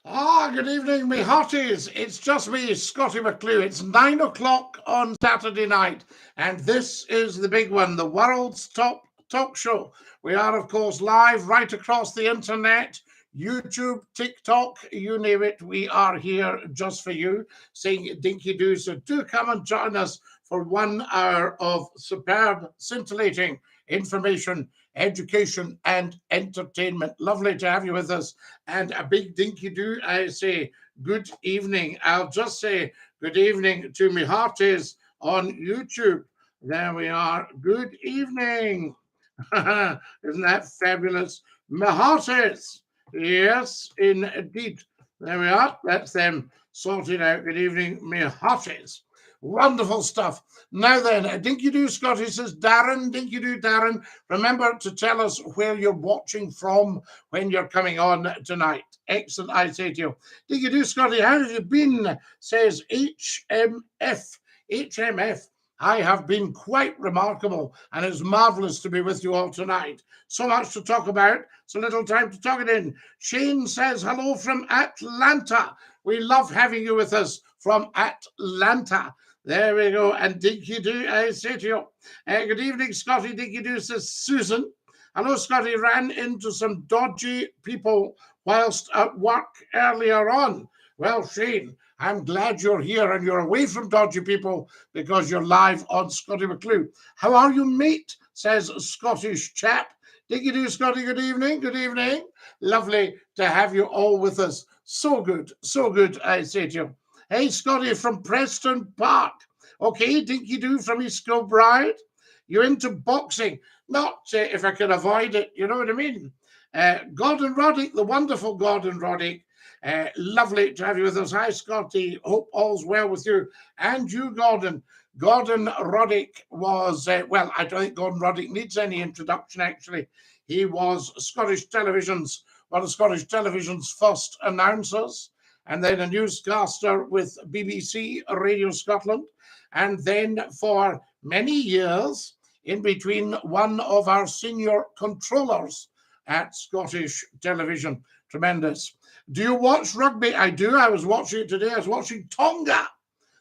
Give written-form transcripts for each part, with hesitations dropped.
Good evening, me hotties. It's just me, Scottie McClue. It's 9 o'clock on Saturday night, and this is the big one, the world's top talk show. We are, of course, live right across the internet, YouTube, TikTok, you name it. We are here just for you, saying Dinky-Doo. So do come and join us for 1 hour of superb, scintillating information, education, and entertainment. Lovely to have you with us. And a big Dinky-Doo, I say good evening. I'll just say good evening to me hearties on YouTube. There we are. Good evening. Isn't that fabulous? My hearties. Yes, indeed. There we are. That's them sorted out. Good evening, me hearties. Wonderful stuff. Now then, Dinky-Doo Scotty says, Darren, Dinky-Doo Darren, remember to tell us where you're watching from when you're coming on tonight. Excellent, I say to you. Dinky-Doo Scotty, how have you been? Says HMF. HMF. I have been quite remarkable, and it's marvellous to be with you all tonight. So much to talk about, so little time to talk it in. Shane says, hello from Atlanta. We love having you with us from Atlanta. There we go. And Dinky-Doo, I say to you, good evening, Scotty. Dinky-Doo says, Susan. Hello, Scotty. Ran into some dodgy people whilst at work earlier on. Well, Shane, I'm glad you're here and you're away from dodgy people because you're live on Scottie McClue. How are you, mate? Says Scottish chap. Dinky-Doo, Scotty, good evening. Good evening. Lovely to have you all with us. So good, I say to you. Hey, Scotty from Preston Park. Okay, Dinky-Doo from East Kilbride. You're into boxing. Not if I can avoid it, you know what I mean? Gordon Roddick, the wonderful Gordon Roddick. Lovely to have you with us. Hi, Scotty. Hope all's well with you. And you, Gordon. Gordon Roddick was, well, I don't think Gordon Roddick needs any introduction, actually. He was one of Scottish Television's first announcers, and then a newscaster with BBC Radio Scotland, and then for many years, in between, one of our senior controllers at Scottish Television. Tremendous. Do you watch rugby? I do. I was watching it today. I was watching Tonga.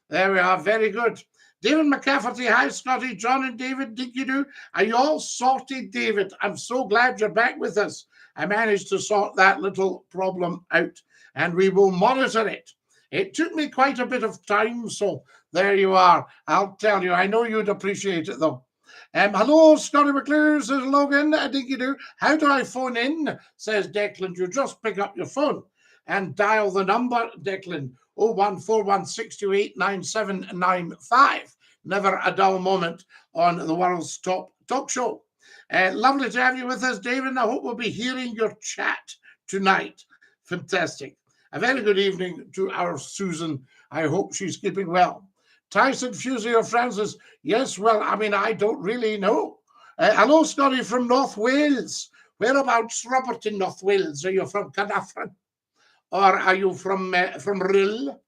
There we are. Very good. David McCafferty. Hi, Scotty. John and David. Dinky-Doo. Are you all sorted, David? I'm so glad you're back with us. I managed to sort that little problem out, and we will monitor it. It took me quite a bit of time, so there you are. I'll tell you. I know you'd appreciate it, though. Hello, Scottie McClue, says Logan. Dinky-Doo. How do I phone in? Says Declan. You just pick up your phone and dial the number, Declan, 01416289795. Never a dull moment on the world's top talk show. Lovely to have you with us, David. I hope we'll be hearing your chat tonight. Fantastic. A very good evening to our Susan. I hope she's keeping well. Tyson Fusio Francis. Yes, well, I mean, I don't really know. Hello, Scotty from North Wales. Whereabouts, Robert, in North Wales? Are you from Carnarvon? Or are you from Rill?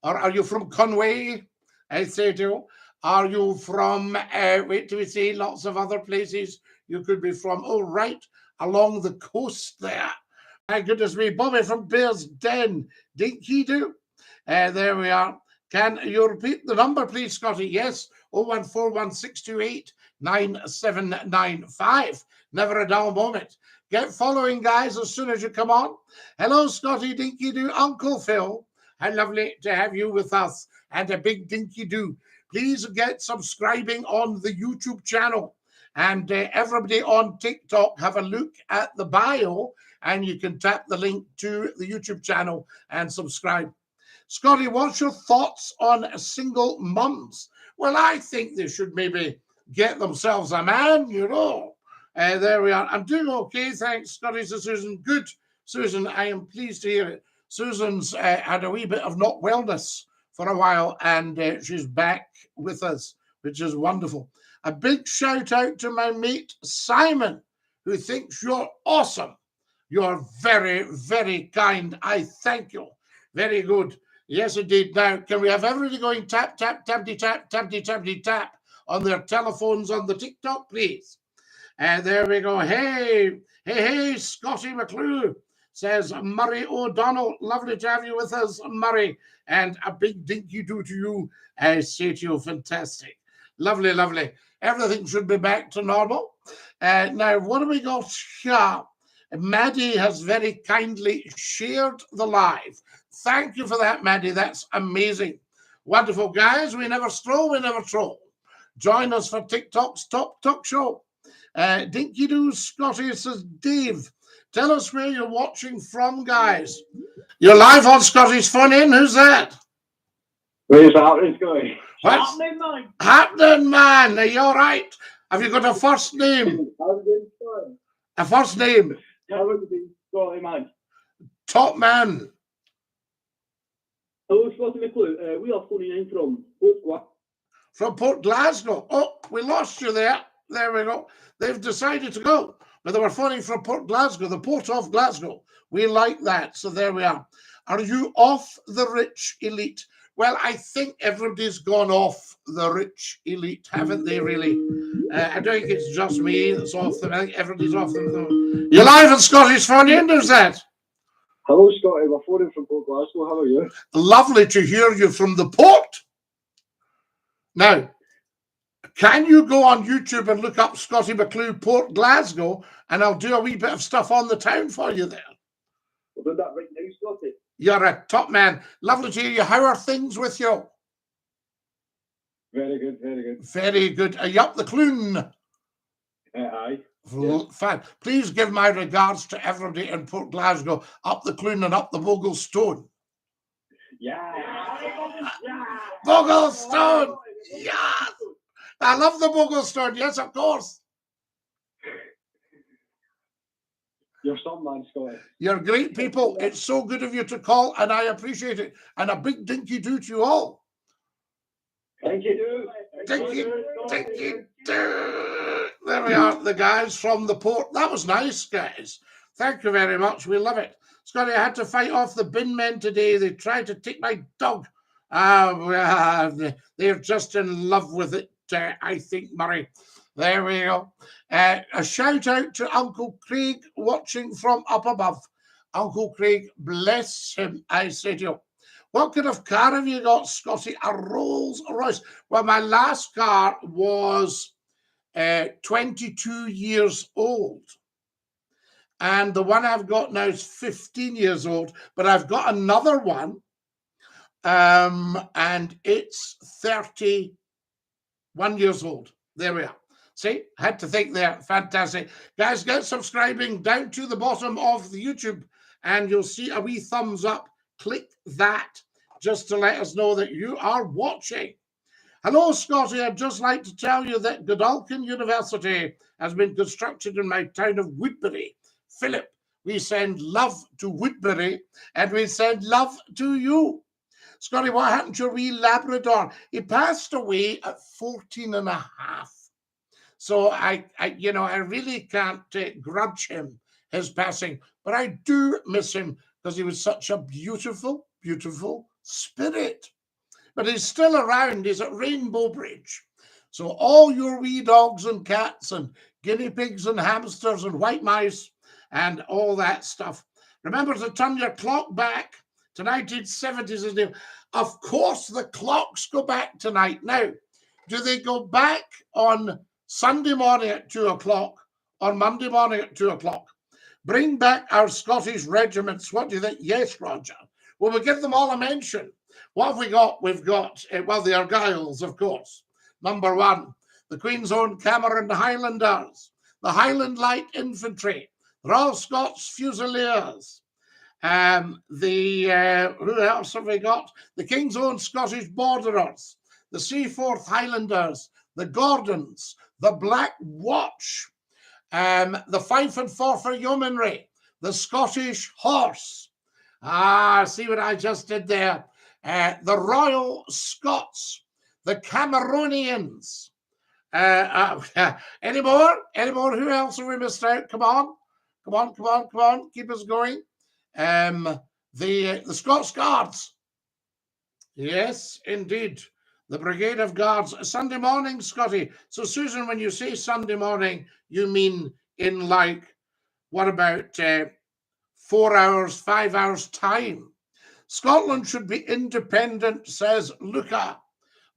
Or are you from Conway? I say to you. Are you from, wait till we see, lots of other places you could be from. Oh, right along the coast there. My goodness me. Bobby from Bears Den. Dinky-Doo. There we are. Can you repeat the number, please, Scotty? Yes, 01416289795. Never a dull moment. Get following, guys, as soon as you come on. Hello, Scotty. Dinky-Doo. Uncle Phil. How lovely to have you with us. And a big Dinky-Doo. Please get subscribing on the YouTube channel. And everybody on TikTok, have a look at the bio, and you can tap the link to the YouTube channel and subscribe. Scotty, what's your thoughts on single mums? Well, I think they should maybe get themselves a man, you know. There we are. I'm doing okay, thanks, Scotty, to Susan. Good, Susan. I am pleased to hear it. Susan's had a wee bit of not wellness for a while, and she's back with us, which is wonderful. A big shout out to my mate, Simon, who thinks you're awesome. You're very, very kind. I thank you. Very good. Yes, indeed. Now, can we have everybody going tap, tap, tappity, tap, tappity, tappity, tap on their telephones on the TikTok, please? And there we go. Hey, Scottie McClue, says Murray O'Donnell. Lovely to have you with us, Murray. And a big dinky-doo to you, I say to you. Fantastic. Lovely, lovely. Everything should be back to normal. Now, what have we got here? Maddie has very kindly shared the live. Thank you for that, Maddie. That's amazing. Wonderful, guys. We never stroll, we never troll. Join us for TikTok's Top Talk Show. Dinky-Doo Scottie says, Dave, tell us where you're watching from, guys. You're live on Scottie's Phone In. Who's that? Where's happening, Scottie? What's happening, man? Happening, man. Are you all right? Have you got a first name? A first name? Scottie, man. Top man. Hello, Scottie McClue. We are phoning in from Port Glasgow. From Port Glasgow. Oh, we lost you there. There we go. They've decided to go. But they were phoning from Port Glasgow, the port of Glasgow. We like that. So there we are. Are you off the rich elite? Well, I think everybody's gone off the rich elite, haven't they, really? I don't think it's just me that's off them. I think everybody's off them. You're live on Scottish Phone In, who's that? Hello, Scottie. We're phoning from Port Glasgow. How are you? Lovely to hear you from the port. Now, can you go on YouTube and look up Scottie McClue, Port Glasgow, and I'll do a wee bit of stuff on the town for you there. We'll do that right now, Scottie. You're a top man. Lovely to hear you. How are things with you? Very good, very good. Very good. Are you up the Clune? Aye. Fine. Please give my regards to everybody in Port Glasgow, up the Clune and up the Bogle Stone. Yeah. Bogle Stone. Yes. I love the Bogle Stone. Yes, of course. You're some man, Scottie. You're great people. It's so good of you to call, and I appreciate it. And a big dinky-doo to you all. Dinky-doo. Dinky-doo. There we are, the guys from the port. That was nice, guys. Thank you very much. We love it. Scottie, I had to fight off the bin men today. They tried to take my dog. They're just in love with it, I think, Murray. There we go. A shout out to Uncle Craig watching from up above. Uncle Craig, bless him, I say to you. What kind of car have you got, Scottie? A Rolls Royce. Well, my last car was 22 years old. And the one I've got now is 15 years old. But I've got another one. And it's 31 years old. There we are. See, had to think there. Fantastic. Guys, get subscribing down to the bottom of the YouTube and you'll see a wee thumbs up. Click that just to let us know that you are watching. Hello, Scottie. I'd just like to tell you that Godolphin University has been constructed in my town of Woodbury. Philip, we send love to Woodbury and we send love to you. Scottie, what happened to your wee Labrador? He passed away at 14 and a half. So I really can't grudge him his passing, but I do miss him because he was such a beautiful, beautiful spirit. But he's still around. He's at Rainbow Bridge. So all your wee dogs and cats and guinea pigs and hamsters and white mice and all that stuff. Remember to turn your clock back to 1970s. Of course, the clocks go back tonight. Now, do they go back on Sunday morning at 2 o'clock or Monday morning at 2 o'clock? Bring back our Scottish regiments. What do you think? Yes, Roger. Well, we'll give them all a mention. What have we got? We've got, well, the Argylls, of course. Number one, the Queen's Own Cameron Highlanders, the Highland Light Infantry, Royal Scots Fusiliers, who else have we got? The King's Own Scottish Borderers, the Seaforth Highlanders, the Gordons, the Black Watch, the Fife and Forfar Yeomanry, the Scottish Horse. See what I just did there? The Royal Scots, the Cameronians. Any more? Any more? Who else have we missed out? Come on. Come on, come on, come on. Keep us going. The Scots Guards. Yes, indeed. The Brigade of Guards. Sunday morning, Scottie. So, Susan, when you say Sunday morning, you mean in like, what about 4 hours, 5 hours time. Scotland should be independent, says Luca.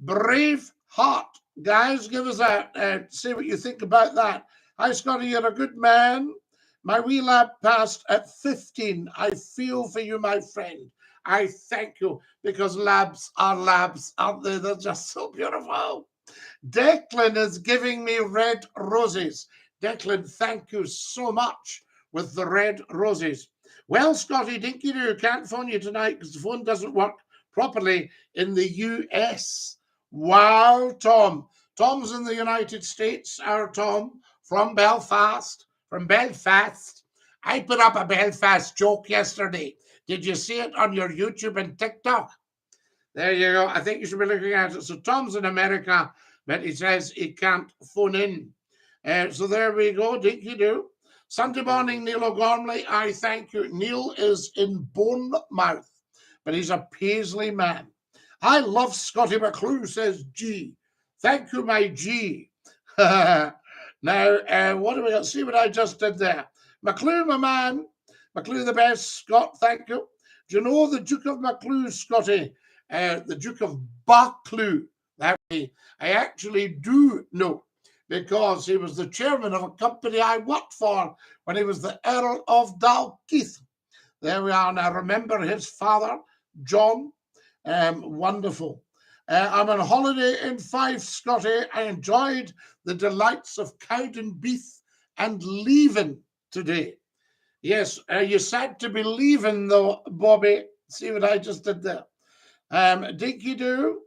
Brave heart. Guys, give us a say what you think about that. Hi, Scotty, you're a good man. My wee lad passed at 15. I feel for you, my friend. I thank you, because labs, aren't they? They're just so beautiful. Declan is giving me red roses. Declan, thank you so much with the red roses. Well, Scotty, DINKY-DOO, can't phone you tonight because the phone doesn't work properly in the US. Wow, Tom. Tom's in the United States, our Tom, from Belfast. I put up a Belfast joke yesterday. Did you see it on your YouTube and TikTok? There you go. I think you should be looking at it. So Tom's in America, but he says he can't phone in. So there we go, DINKY-DOO. Sunday morning, Neil O'Gormley, I thank you. Neil is in Bournemouth, but he's a Paisley man. I love Scottie McClue, says G. Thank you, my G. Now, what do we got? See what I just did there. McClue, my man. McClue the best. Scott, thank you. Do you know the Duke of McClue, Scotty? The Duke of Buccleuch. That way, I actually do know, because he was the chairman of a company I worked for when he was the Earl of Dalkeith. There we are. And I remember his father, John. Wonderful. I'm on holiday in Fife, Scotty. I enjoyed the delights of Cowdenbeath and leaving today. Yes, you're sad to be leaving, though, Bobby. See what I just did there. DINKY-DOO,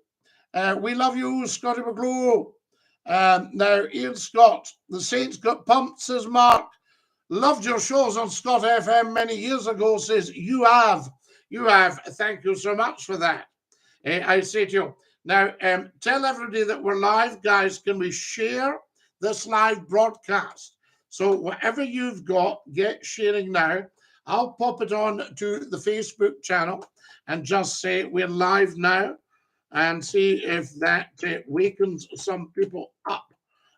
we love you, Scottie McClue. Now, Ian Scott, the Saints got pumped, says Mark. Loved your shows on Scott FM many years ago, says you have. Thank you so much for that. I say to you, now, tell everybody that we're live, guys. Can we share this live broadcast? So whatever you've got, get sharing now. I'll pop it on to the Facebook channel and just say we're live now, and see if that wakens some people up.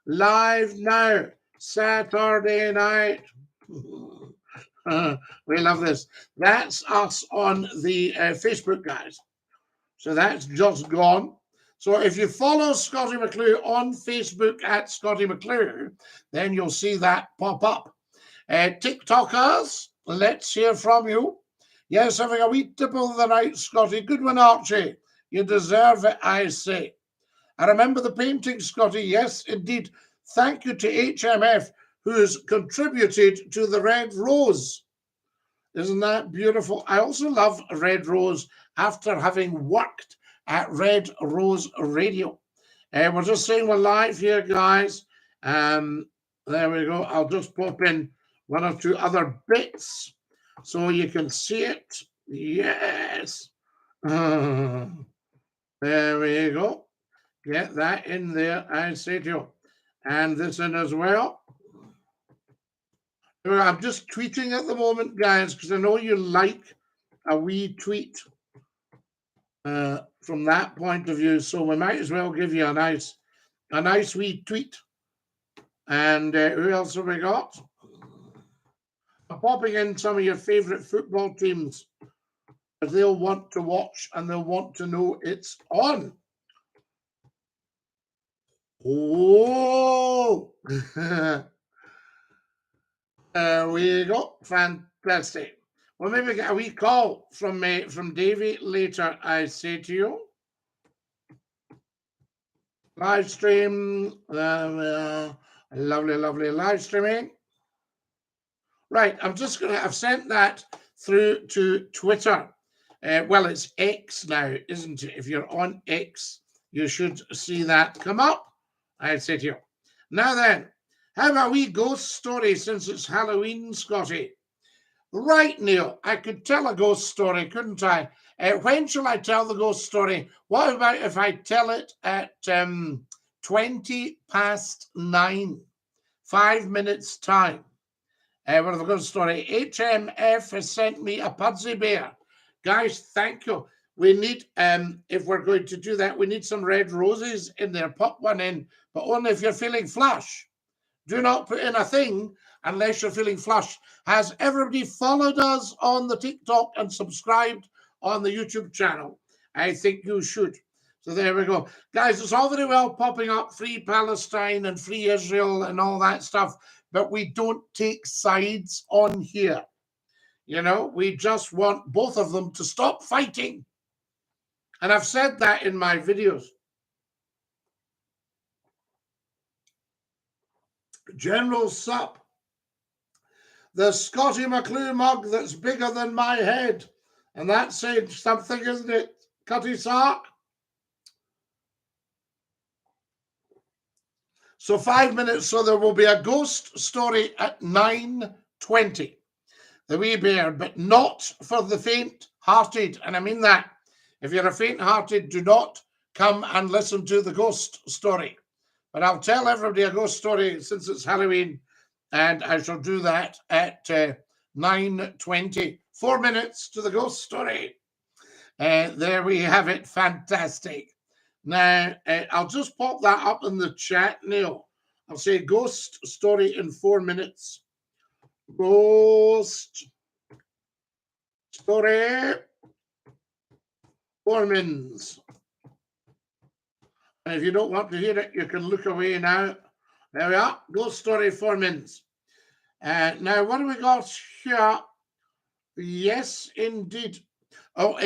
Live now, Saturday night. We love this. That's us on the Facebook, guys. So that's just gone. So if you follow Scottie McClue on Facebook at Scottie McClue, then you'll see that pop up. TikTokers, let's hear from you. Yes, having a wee tip of the night, Scotty. Good one, Archie. You deserve it, I say. I remember the painting, Scotty. Yes, indeed. Thank you to HMF, who has contributed to the Red Rose. Isn't that beautiful? I also love Red Rose after having worked at Red Rose Radio. We're just saying we're live here, guys. There we go. I'll just pop in one or two other bits so you can see it. Yes. There we go. Get that in there, I say to you. And this in as well. I'm just tweeting at the moment, guys, because I know you like a wee tweet from that point of view. So we might as well give you a nice wee tweet. And who else have we got? I'm popping in some of your favorite football teams, because they'll want to watch and they'll want to know it's on. Oh, there we go. Fantastic. Well, maybe get a wee call from Davey later, I say to you. Live stream. Lovely live streaming. Right, I've sent that through to Twitter. Well, it's X now, isn't it? If you're on X, you should see that come up, I'd say to you. Now then, how about a wee ghost story since it's Halloween, Scotty? Right, Neil, I could tell a ghost story, couldn't I? When shall I tell the ghost story? What about if I tell it at 9:20, 5 minutes time? What have I got a story? HMF has sent me a Pudsey Bear. Guys, thank you. We need, if we're going to do that, we need some red roses in there. Pop one in, but only if you're feeling flush. Do not put in a thing unless you're feeling flush. Has everybody followed us on the TikTok and subscribed on the YouTube channel? I think you should. So there we go. Guys, it's all very well popping up free Palestine and free Israel and all that stuff, but we don't take sides on here. You know, we just want both of them to stop fighting. And I've said that in my videos. General Sup, the Scottie McClue mug that's bigger than my head. And that's saying something, isn't it, Cutty Sark? So 5 minutes, so there will be a ghost story at 9:20. The wee bear, but not for the faint-hearted. And I mean that. If you're a faint-hearted, do not come and listen to the ghost story. But I'll tell everybody a ghost story since it's Halloween, and I shall do that at 9:20. 4 minutes to the ghost story. There we have it. Fantastic. Now, I'll just pop that up in the chat, Neil. I'll say ghost story in 4 minutes. Ghost story 4 minutes. And if you don't want to hear it, you can look away now. There we are. Ghost story 4 minutes. Now, what do we got here? Yes, indeed. Oh,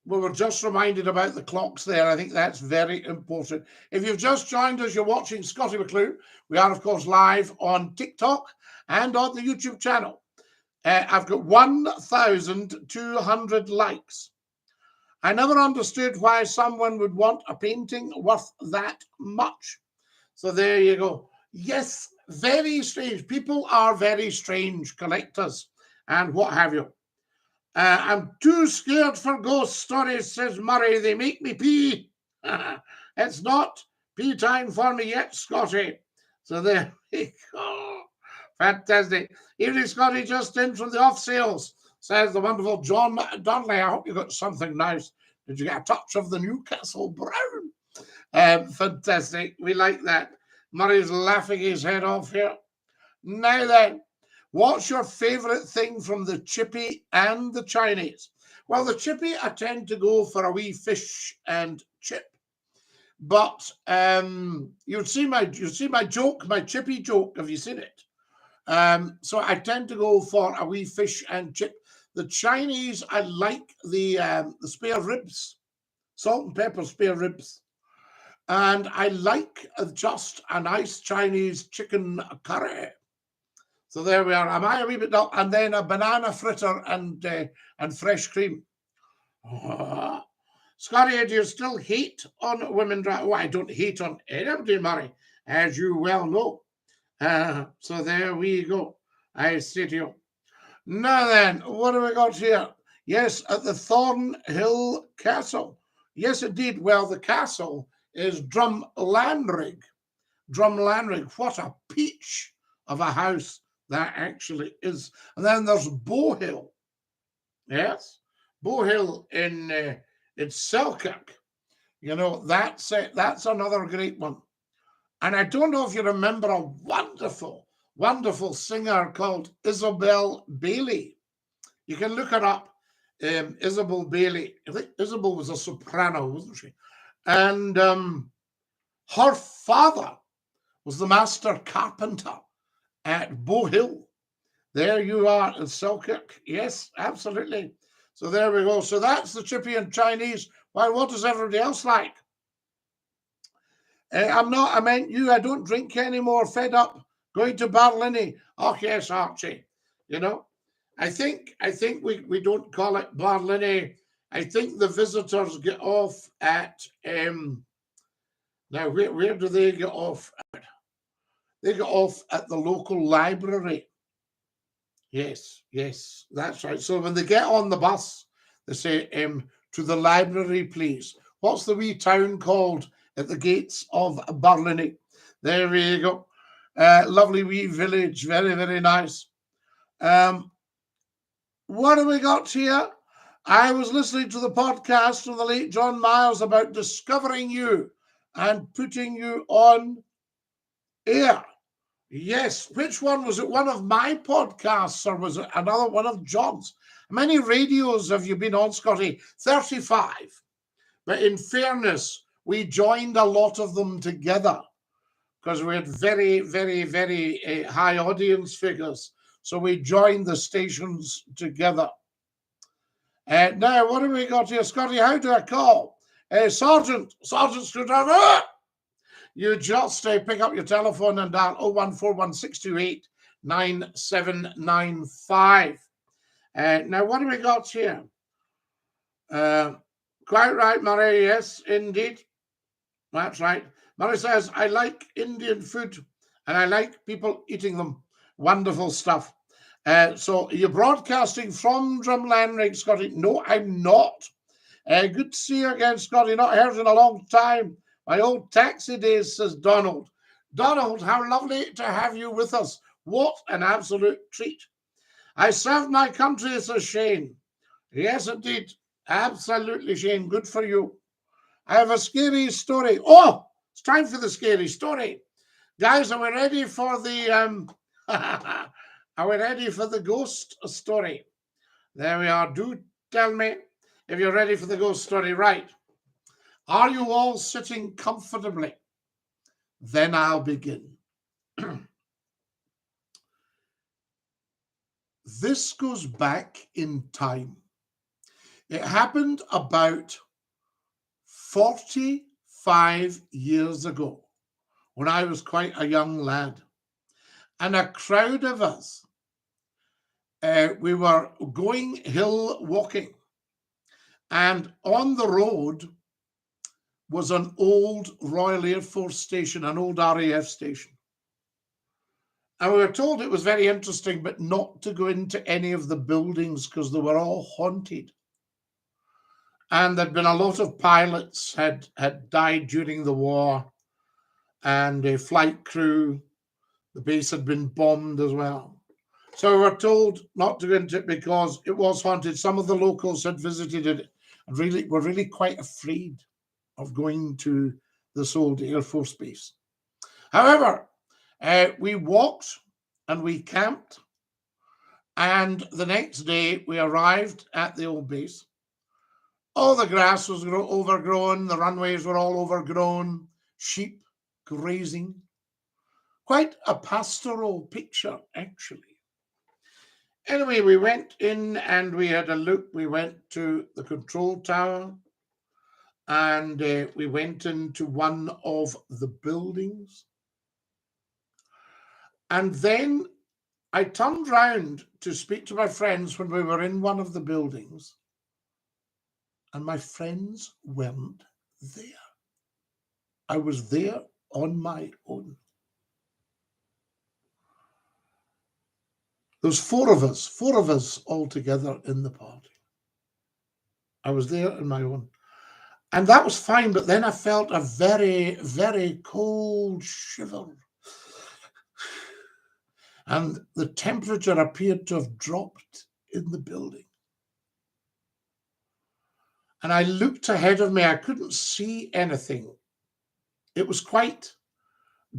we were just reminded about the clocks there. I think that's very important. If you've just joined us, you're watching Scottie McClue. We are, of course, live on TikTok and on the YouTube channel. I've got 1,200 likes. I never understood why someone would want a painting worth that much. So there you go. Yes, very strange. People are very strange, collectors and what have you. I'm too scared for ghost stories, says Murray. They make me pee. It's not pee time for me yet, Scotty. So there we go. Fantastic. Evening, Scotty, just in from the off sales, says the wonderful John Donnelly. I hope you got something nice. Did you get a touch of the Newcastle brown? Fantastic. We like that. Murray's laughing his head off here. Now then, what's your favourite thing from the chippy and the Chinese? Well, the chippy, I tend to go for a wee fish and chip. But you see my joke, my chippy joke. Have you seen it? So I tend to go for a wee fish and chip. The Chinese, I like the spare ribs, salt and pepper spare ribs. And I like just a nice Chinese chicken curry. So there we are. Am I a wee bit dull? And then a banana fritter and fresh cream. Oh. Scotty, do you still hate on women driving? Oh, I don't hate on anybody, Murray, as you well know. So there we go. I say to you. Now then, what have we got here? Yes, at the Thornhill Castle. Yes, indeed. Well, the castle is Drumlanrig. Drumlanrig. What a peach of a house that actually is. And then there's Bowhill. Yes, Bowhill in Selkirk. You know, that's another great one. And I don't know if you remember a wonderful, wonderful singer called Isabel Bailey. You can look her up, Isabel Bailey. I think Isabel was a soprano, wasn't she? And her father was the master carpenter at Bowhill. There you are in Selkirk. Yes, absolutely. So there we go. So that's the chippy and Chinese. Well, what does everybody else like? I meant you. I don't drink anymore. Fed up. Going to Barlini. Oh, yes, Archie. You know, I think we don't call it Barlini. I think the visitors get off at, now where do they get off at? They get off at the local library. Yes, that's right. So when they get on the bus, they say, to the library, please. What's the wee town called at the gates of Barlini? There we go. Lovely wee village. Very, very nice. What have we got here? I was listening to the podcast from the late John Miles about discovering you and putting you on air. Yes. Which one was it? One of my podcasts, or was it another one of John's? How many radios have you been on, Scotty? 35. But in fairness, we joined a lot of them together because we had very, very, very high audience figures. So we joined the stations together. Now, what have we got here? Scotty, how do I call? Sergeant Screwdriver, you just pick up your telephone and dial 0141628 9795. Now, what have we got here? Quite right, Murray. Yes, indeed. That's right. Murray says, I like Indian food and I like people eating them. Wonderful stuff. So you're broadcasting from Drumlanrig, Scotty? No, I'm not. Good to see you again, Scotty. Not heard in a long time. My old taxi days, says Donald. Donald, how lovely to have you with us. What an absolute treat. I served my country, says Shane. Yes, indeed. Absolutely, Shane. Good for you. I have a scary story. Oh, it's time for the scary story. Guys, are we ready for the are we ready for the ghost story? There we are. Do tell me if you're ready for the ghost story. Right. Are you all sitting comfortably? Then I'll begin. This goes back in time. It happened about 45 years ago when I was quite a young lad. And a crowd of us, we were going hill walking. And on the road was an old Royal Air Force station, an old RAF station. And we were told it was very interesting, but not to go into any of the buildings because they were all haunted. And there'd been a lot of pilots had died during the war, and a flight crew, the base had been bombed as well. So we were told not to go into it because it was haunted. Some of the locals had visited it and were really quite afraid of going to this old Air Force base. However, we walked and we camped, and the next day we arrived at the old base. All the grass was overgrown, the runways were all overgrown, sheep grazing. Quite a pastoral picture, actually. Anyway, we went in and we had a look. We went to the control tower and we went into one of the buildings. And then I turned round to speak to my friends when we were in one of the buildings, and my friends weren't there. I was there on my own. There was four of us all together in the party. I was there on my own. And that was fine, but then I felt a very, very cold shiver. And the temperature appeared to have dropped in the building. And I looked ahead of me. I couldn't see anything. It was quite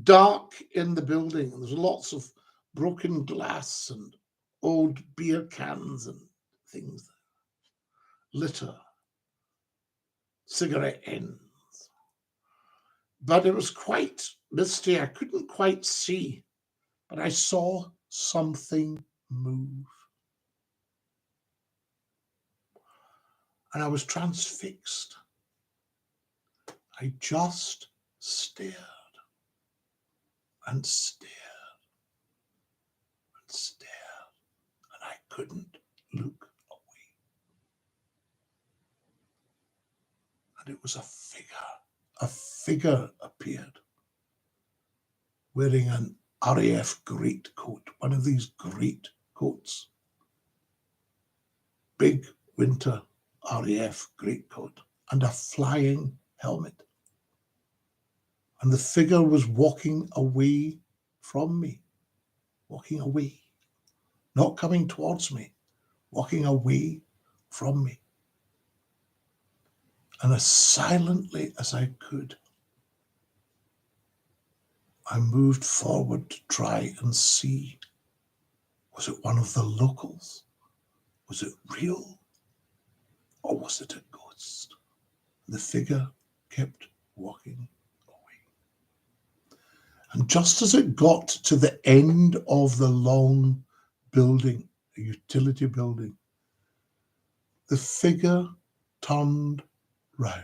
dark in the building. There was lots of broken glass and old beer cans and things, litter, cigarette ends. But it was quite misty. I couldn't quite see, but I saw something move. And I was transfixed. I just stared and stared and stared, and I couldn't look away. And it was a figure appeared wearing an RAF greatcoat, one of these great coats, big winter RAF greatcoat, and a flying helmet. And the figure was walking away from me, walking away, not coming towards me, walking away from me. And as silently as I could, I moved forward to try and see. Was it one of the locals? Was it real? Or was it a ghost? The figure kept walking away. And just as it got to the end of the long building, a utility building, the figure turned round.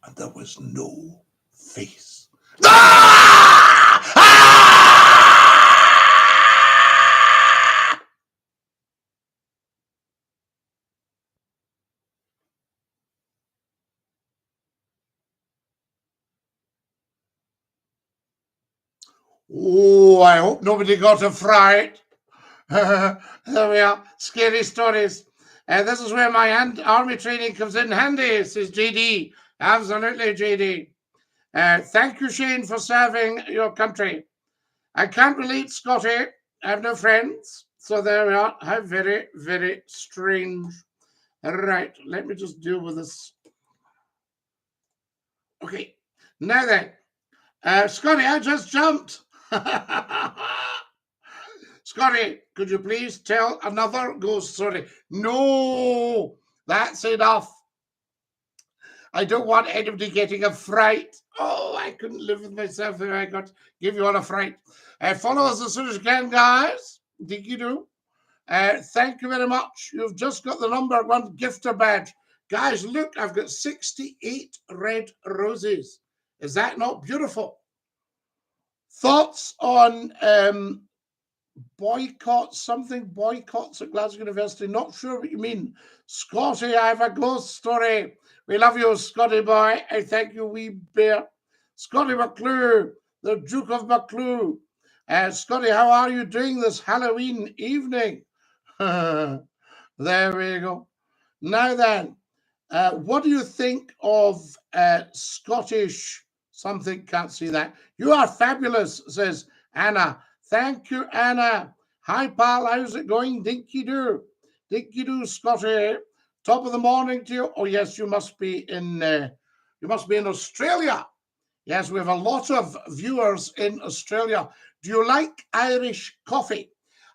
And there was no face. Ah! Ah! Oh, I hope nobody got a fright. There we are. Scary stories. This is where my army training comes in handy, says JD. Absolutely, JD. Thank you, Shane, for serving your country. I can't relate, Scotty. I have no friends. So there we are. How very, very strange. Right. Let me just deal with this. Okay. Now then. Scotty, I just jumped. Scotty, could you please tell another ghost story? No, that's enough. I don't want anybody getting a fright. Oh, I couldn't live with myself if I got to give you all a fright. Follow us as soon as you can, guys. DINKY-DOO. Thank you very much. You've just got the #1 gifter badge. Guys, look, I've got 68 red roses. Is that not beautiful? Thoughts on boycotts at Glasgow University? Not sure what you mean. Scotty, I have a ghost story. We love you, Scotty boy. I thank you, wee bear. Scottie McClue, the Duke of McClue. Scotty, how are you doing this Halloween evening? There we go. Now then, what do you think of Scottish something? Can't see that. You are fabulous, says Anna. Thank you, Anna. Hi, pal. How's it going? DINKY-DOO. DINKY-DOO, Scotty. Top of the morning to you. Oh, yes, you must be in Australia. Yes, we have a lot of viewers in Australia. Do you like Irish coffee?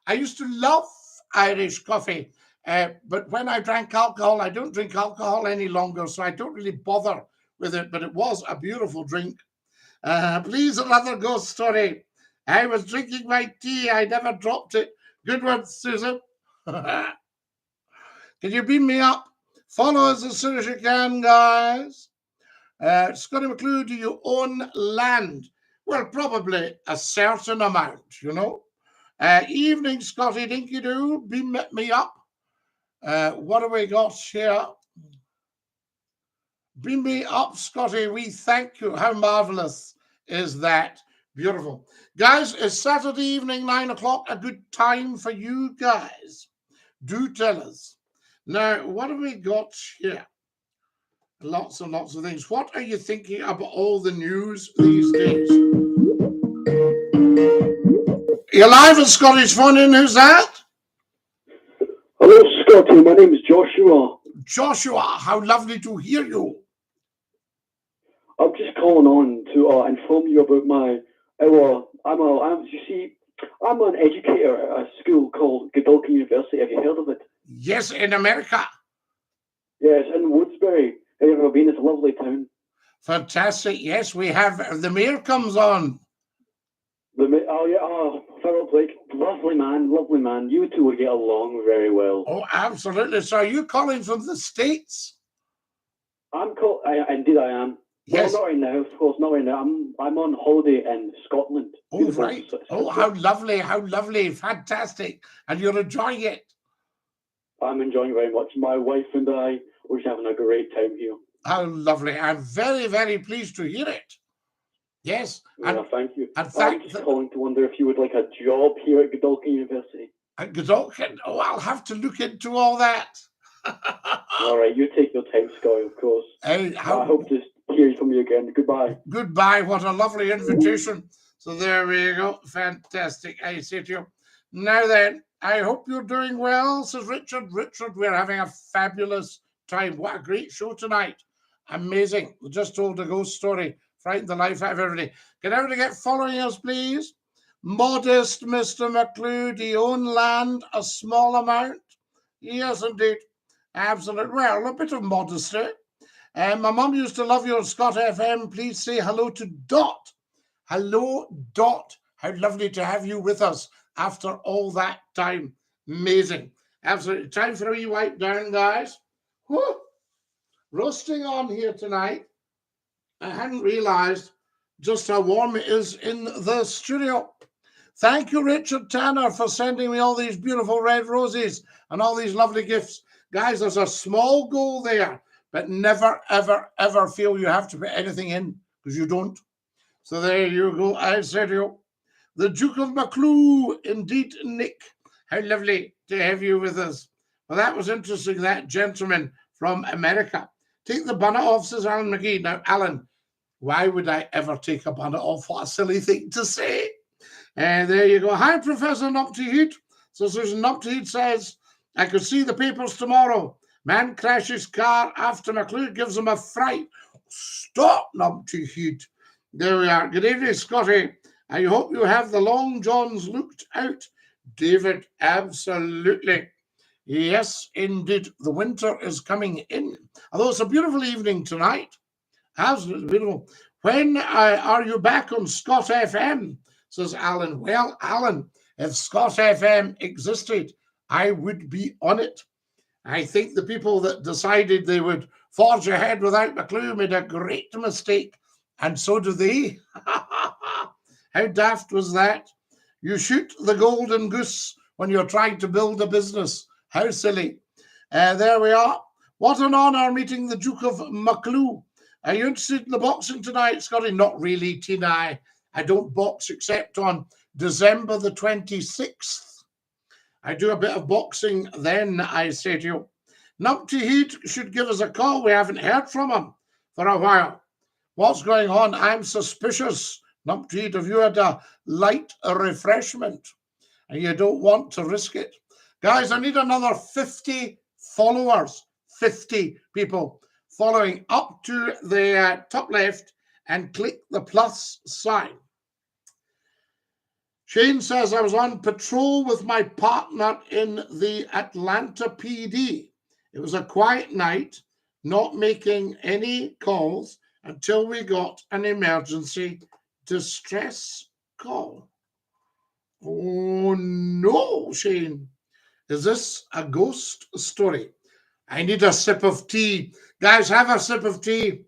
I used to love Irish coffee, but when I drank alcohol, I don't drink alcohol any longer, so I don't really bother with it, but it was a beautiful drink. Please, another ghost story. I was drinking my tea. I never dropped it. Good one, Susan. Can you beam me up? Follow us as soon as you can, guys. Scottie McClue, do you own land? Well, probably a certain amount, you know. Evening, Scotty. DINKY-DOO, beam me up. What do we got here? Beam me up, Scotty. We thank you. How marvelous is that? Beautiful. Guys, is Saturday evening, 9 o'clock, a good time for you guys? Do tell us. Now, what have we got here? Lots and lots of things. What are you thinking about all the news these days? You're live at Scottish Phone In. Who's that? Hello, Scotty. My name is Joshua. Joshua, how lovely to hear you. I'm just calling on to inform you about I'm an educator at a school called Godalming University. Have you heard of it? Yes, in America. Yes, in Woodsbury. Have you ever been? It's a lovely town. Fantastic. Yes, we have the mayor comes on. Philip Blake, lovely man. You two would get along very well. Oh, absolutely. So, are you calling from the States? Indeed, I am. Yes. Well, not right now, of course, not right now. I'm on holiday in Scotland. Oh, right. Oh, how lovely, fantastic. And you're enjoying it? I'm enjoying it very much. My wife and I, we're just having a great time here. How lovely. I'm very, very pleased to hear it. Yes. Yeah, thank you. I'm just calling to wonder if you would like a job here at Godalming University. At Godalming? Oh, I'll have to look into all that. All right, you take your time, Scotty, of course. I hope to hear from you again. Goodbye. Goodbye. What a lovely invitation. So there we go. Fantastic. I say to you. Now then, I hope you're doing well, says Richard. Richard, we're having a fabulous time. What a great show tonight. Amazing. We just told a ghost story frighten the life out of everybody. Can everybody get following us, please? Modest Mr. McClue, do you own land? A small amount? Yes, indeed. Absolutely. Well, a bit of modesty. My mum used to love you on Scott FM. Please say hello to Dot. Hello, Dot. How lovely to have you with us after all that time. Amazing. Absolutely. Time for a wee wipe down, guys. Whew. Roasting on here tonight. I hadn't realized just how warm it is in the studio. Thank you, Richard Tanner, for sending me all these beautiful red roses and all these lovely gifts. Guys, there's a small goal there, but never, ever, ever feel you have to put anything in, because you don't. So there you go. I said you. The Duke of McClue, indeed, Nick. How lovely to have you with us. Well, that was interesting, that gentleman from America. Take the bonnet off, says Alan McGee. Now, Alan, why would I ever take a bonnet off? What a silly thing to say. And there you go. Hi, Professor Nupty-Heat. So Susan Nupty-Heat says, I could see the papers tomorrow. Man crashes car after McClue gives him a fright. Stop, Nupty-Heat. There we are. Good evening, Scotty. I hope you have the long johns looked out. David, absolutely. Yes, indeed. The winter is coming in. Although it's a beautiful evening tonight. Absolutely beautiful. When are you back on Scott FM? Says Alan. Well, Alan, if Scott FM existed, I would be on it. I think the people that decided they would forge ahead without McClue made a great mistake, and so do they. How daft was that? You shoot the golden goose when you're trying to build a business. How silly. There we are. What an honor meeting the Duke of McClue. Are you interested in the boxing tonight, Scotty? Not really, Tina. I don't box except on December the 26th. I do a bit of boxing then, I say to you. Numpty Heat should give us a call. We haven't heard from him for a while. What's going on? I'm suspicious. Numpty Heat, have you had a light refreshment and you don't want to risk it? Guys, I need another 50 followers, 50 people following up to the top left and click the plus sign. Shane says, I was on patrol with my partner in the Atlanta PD. It was a quiet night, not making any calls until we got an emergency distress call. Oh no, Shane. Is this a ghost story? I need a sip of tea. Guys, have a sip of tea.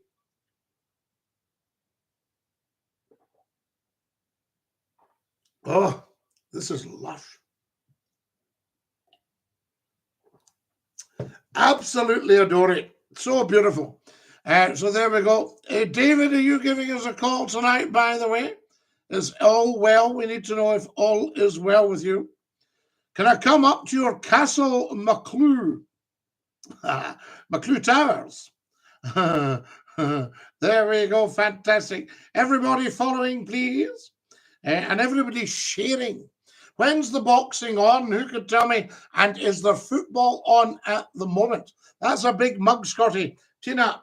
Oh, this is lush. Absolutely adore it. So beautiful. So there we go. David, are you giving us a call tonight, by the way? Is all well? We need to know if all is well with you. Can I come up to your Castle McClue? McClue Towers. There we go. Fantastic. Everybody following, please. And everybody sharing. When's the boxing on? Who could tell me? And is there football on at the moment? That's a big mug, Scotty. Tina,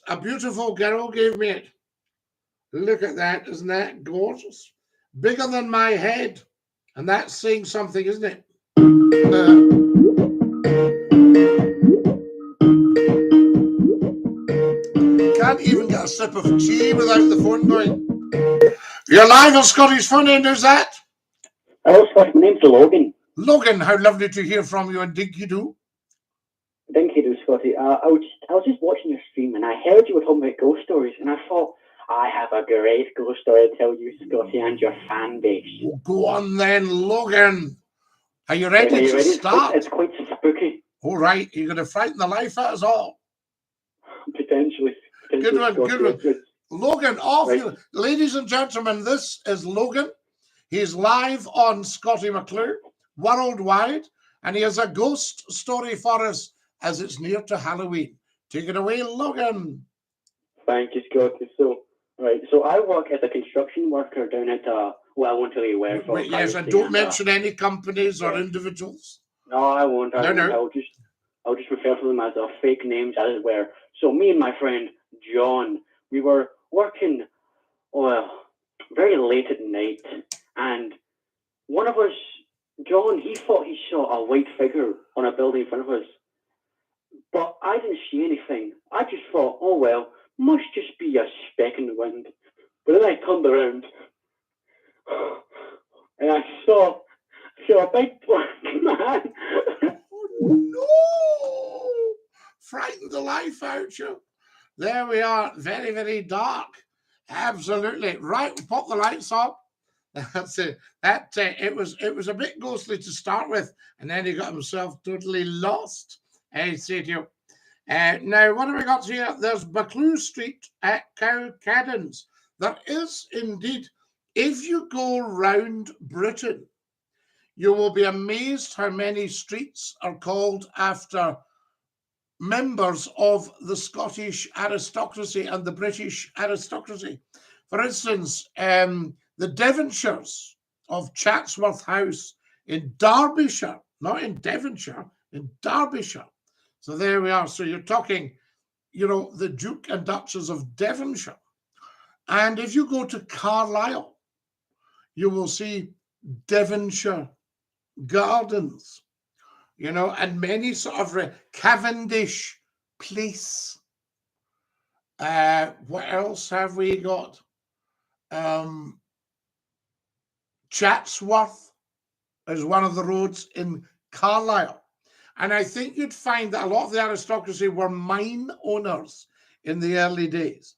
a beautiful girl gave me it. Look at that. Isn't that gorgeous? Bigger than my head. And that's saying something, isn't it? Can't even get a sip of tea without the phone going. You're live on Scotty's Fun End, who's that? Hello, Scott. My name's Logan. Logan, how lovely to hear from you on DINKY-DOO. DINKY-DOO, Scotty. I was just watching your stream and I heard you were talking about ghost stories and I thought, I have a great ghost story to tell you, Scotty, and your fan base. Go on then, Logan. Are you ready to start? It's quite spooky. All right, you're going to frighten the life out of us all. Potentially. Good one, good one. Logan, off you. Ladies and gentlemen, this is Logan. He's live on Scottie McClue, worldwide, and he has a ghost story for us as it's near to Halloween. Take it away, Logan. Thank you, Scotty. So I work as a construction worker down at, I won't tell you where. Yes, and don't mention any companies or individuals. No, I won't. I'll just refer to them as fake names, as it were. So me and my friend John, we were working very late at night, and one of us, John, he thought he saw a white figure on a building in front of us. But I didn't see anything. I just thought, oh well, must just be a speck in the wind. But then I turned around and I saw a big black man. Oh, no! Frightened the life out of you. There we are. Very, very dark. Absolutely. Right, pop the lights up. That's it. It was a bit ghostly to start with, and then he got himself totally lost. I say to you. Now, what have we got here? There's McClue Street at Cowcaddens. There is indeed. If you go round Britain, you will be amazed how many streets are called after members of the Scottish aristocracy and the British aristocracy. For instance, the Devonshires of Chatsworth House in Derbyshire, not in Devonshire, in Derbyshire. So there we are. So you're talking, the Duke and Duchess of Devonshire. And if you go to Carlisle, you will see Devonshire Gardens, and many sort of Cavendish Place. What else have we got? Chatsworth is one of the roads in Carlisle. And I think you'd find that a lot of the aristocracy were mine owners in the early days.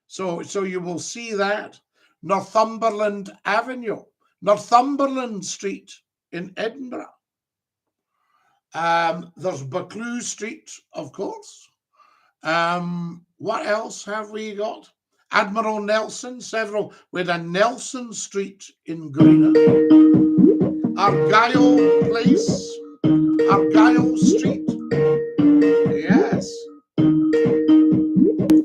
So you will see that. Northumberland Avenue, Northumberland Street in Edinburgh. There's McClue Street, of course. What else have we got? Admiral Nelson, several, with a Nelson Street in Greenock. Argyle Place, Argyle Street. Yes.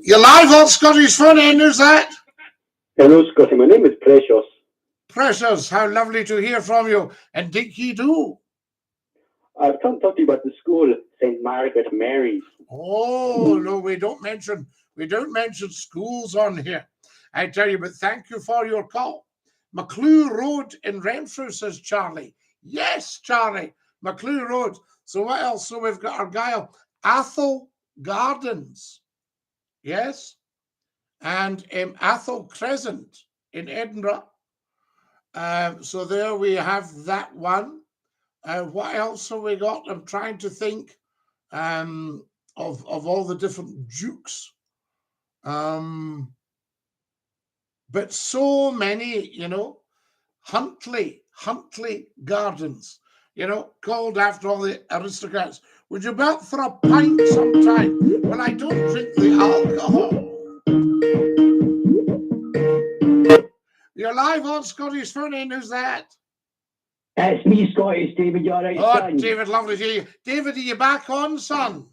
You're live on Scottish Fun, and who's that? Hello, Scotty. My name is Precious. Precious, how lovely to hear from you. And Dinky-Doo. I've come to talk to you about the school, St. Margaret Mary's. Oh, no, we don't mention schools on here. I tell you, but thank you for your call. McClue Road in Renfrew, says Charlie. Yes, Charlie, McClue Road. So what else? So we've got Argyle, Athol Gardens. Yes. And Athol Crescent in Edinburgh. So there we have that one. What else have we got? I'm trying to think of all the different dukes. But so many, Huntley Gardens, called after all the aristocrats. Would you about for a pint sometime? Well, I don't drink the alcohol. You're live on Scottish Phone In. Who's that? It's me, Scotty. It's David. You're right, son. David, lovely to hear you. David, are you back on, son?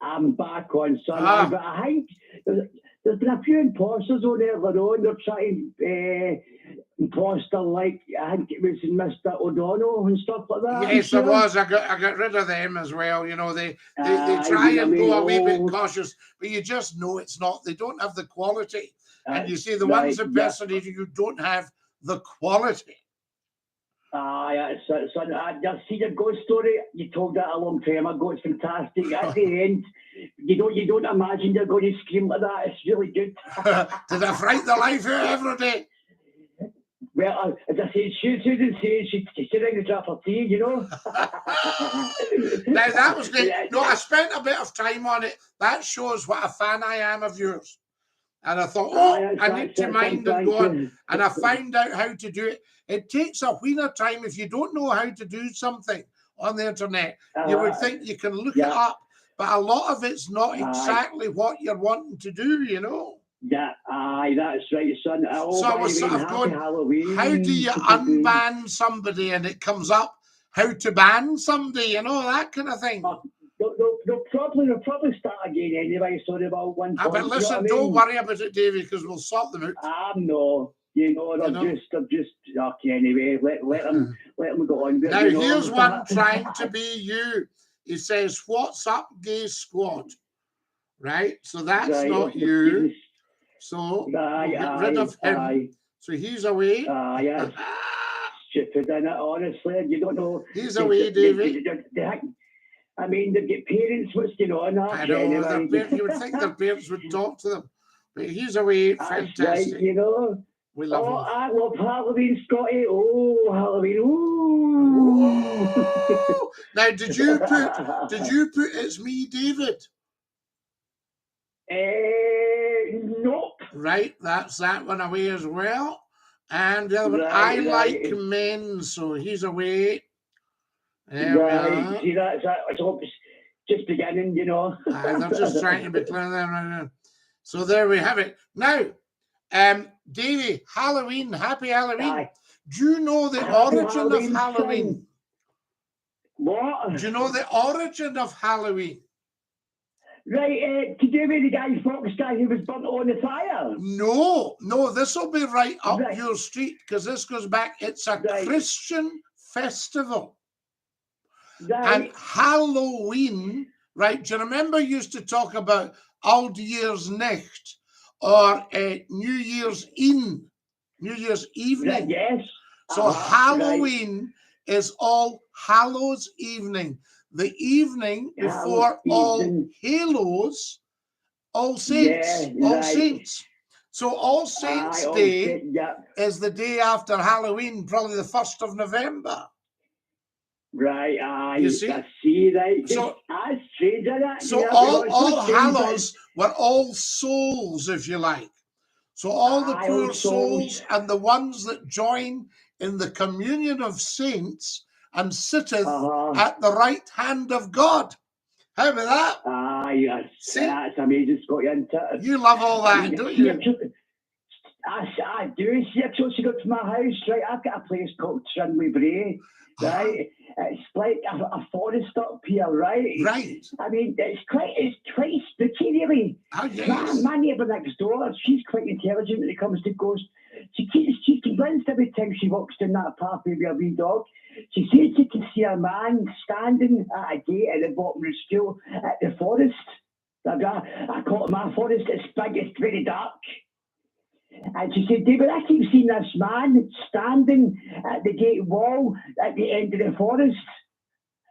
I'm back on, son. But I think there's been a few imposters on earlier on. They're trying to imposter, like, I think it was Mr. O'Donnell and stuff like that. Yes, there was. I got rid of them as well. They try and go a wee bit cautious, but you just know it's not. They don't have the quality. And you see, the ones impersonating you don't have the quality. Son, I've seen your ghost story. You told that a long time ago. It's fantastic. At the end, you don't imagine you're going to scream like that. It's really good. Did I frighten the life out every day? Well, as I said, Susan said she rang the drop of tea, Now, that was good. No, I spent a bit of time on it. That shows what a fan I am of yours. And I thought, I need to mind and go on. And I found out how to do it. It takes a wheen of time. If you don't know how to do something on the internet, you would think you can look it up. But a lot of it's not exactly what you're wanting to do, Yeah, that's right, son. So I was sort of going, how do you unban somebody and it comes up how to ban somebody, that kind of thing. They'll probably start again anyway. Sorry about one. But listen, don't worry about it, Davey, because we'll sort them out. No, they're just okay anyway. Let them go on. Now here's one trying to be you. He says, "What's up, gay squad?" Right, so that's not you. So Aye, we'll get rid of him. aye. So he's away. Yes. Stupid, isn't it? Honestly, you don't know. He's away, Davy. I mean, they've got parents. What's going on? I know. You would think their parents would talk to them. But he's away. Fantastic. That's right, you know. We love him. I love Halloween, Scotty. Oh, Halloween. Ooh. Now, did you put It's Me, David? Nope. Right, that's that one away as well. And the other one, I Like Men, so he's away. There we are. See, that's just beginning, you know. They're just trying to be clear there. So there we have it. Now, Davey, Halloween, happy Halloween. Aye. Do you know the origin of Halloween? What? Do you know the origin of Halloween? Right, to do with the Fox guy who was burnt on the fire? No, this will be right up your street because this goes back. It's a Christian festival. And Halloween, right? Do you remember you used to talk about Old Year's Nacht or New Year's Eve, New Year's evening? Yes. So Halloween is All Hallows Evening. The evening before All Hallows, All Saints, All Saints. So All Saints Day is the day after Halloween, probably the 1st of November. Right, you see? Right. So, that's strange, isn't it? So all Hallows were All Souls, if you like. So all the poor souls and the ones that join in the communion of saints and sitteth at the right hand of God. How about that? Yes. See? That's amazing, Scotty, isn't it? You love all that, don't you? I do. See, I chose to go to my house, right? I've got a place called Trinley Bray, right? It's like a forest up here, right? Right. I mean, it's quite spooky, really. Oh, yes. My neighbour next door, she's quite intelligent when it comes to ghosts. She's convinced every time she walks down that path with a wee dog. She says she can see a man standing at a gate at the bottom of the school at the forest. I call it my forest. It's big, it's very dark. And she said, David, I keep seeing this man standing at the gate wall at the end of the forest.